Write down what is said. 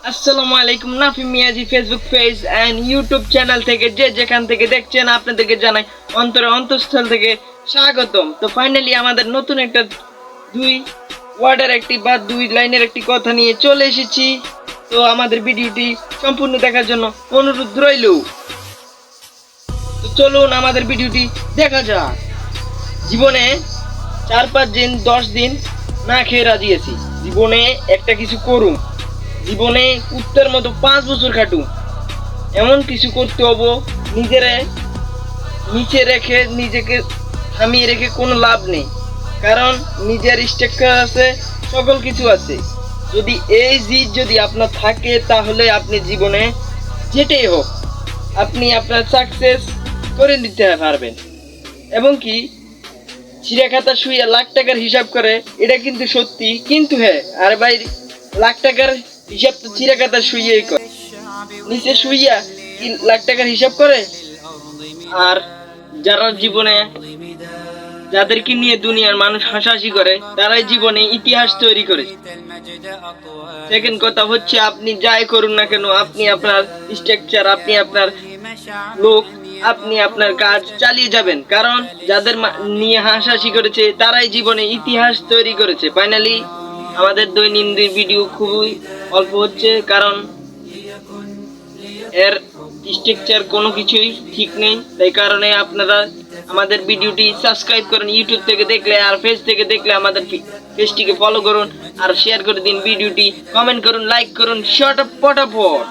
আসসালামু আলাইকুম। Nafi Miyaji Facebook page and YouTube channel থেকে যে যেখান থেকে দেখছেন আপনাদেরকে জানাই অন্তঃস্থল থেকে স্বাগতম। তো ফাইনালি আমাদের নতুন একটা দুই ওয়ার্ডের একটি বা দুই লাইনের একটি কথা নিয়ে চলে এসেছি। তো আমাদের ভিডিওটি সম্পূর্ণ দেখার জন্য অনুরোধ রইল। তো চলুন আমাদের ভিডিওটি দেখা যাক। জীবনে 4-5 দিন 10 দিন না খেয়ে রাজি আছি। জীবনে একটা কিছু করুন, জীবনে কুত্তার মতো 5 বছর খাটুন, এমন কিছু করতে হবো নিজেরে নিচে রেখে নিজেকে থামিয়ে রেখে কোনো লাভ নেই। কারণ নিজের স্ট্রাকচার আছে, সকল কিছু আছে। যদি এই জিদ যদি আপনার থাকে তাহলে আপনি জীবনে যেটাই হোক আপনি আপনার সাকসেস করে নিতে পারবেন। এবং কি ছিঁড়া খাতা শুয়ে লাখ টাকার হিসাব করে, এটা কিন্তু সত্যি। কিন্তু হ্যাঁ, আরে ভাই, লাখ টাকার হিসাব তো ছিঁড়া খাতা শুয়েই করে। নিচে শুইয়া কি লাখ টাকার হিসাব করে? আর যারা জীবনে যাদেরকে নিয়ে দুনিয়ার মানুষ হাসাহাসি করে, তারাই জীবনে ইতিহাস তৈরি করে। সেকেন্ড কথা হচ্ছে, আপনি যাই করুন না কেন, আপনি আপনার স্ট্রাকচার, আপনি আপনার লোক, আপনি আপনার কাজ চালিয়ে যাবেন। কারণ যাদের নিয়ে হাসাহাসি করেছে তারাই জীবনে ইতিহাস তৈরি করেছে। ফাইনালি আমাদের দৈনন্দিন ভিডিও খুবই অল্প হচ্ছে, কারণ এর স্ট্রাকচার কোনো কিছুই ঠিক নেই। তাই কারণে আপনারা আমাদের ভিডিওটি সাবস্ক্রাইব করেন ইউটিউব থেকে দেখলে, আর পেজ থেকে দেখলে আমাদের পেজটিকে ফলো করুন আর শেয়ার করে দিন ভিডিওটি, কমেন্ট করুন, লাইক করুন, শর্ট পটাপট।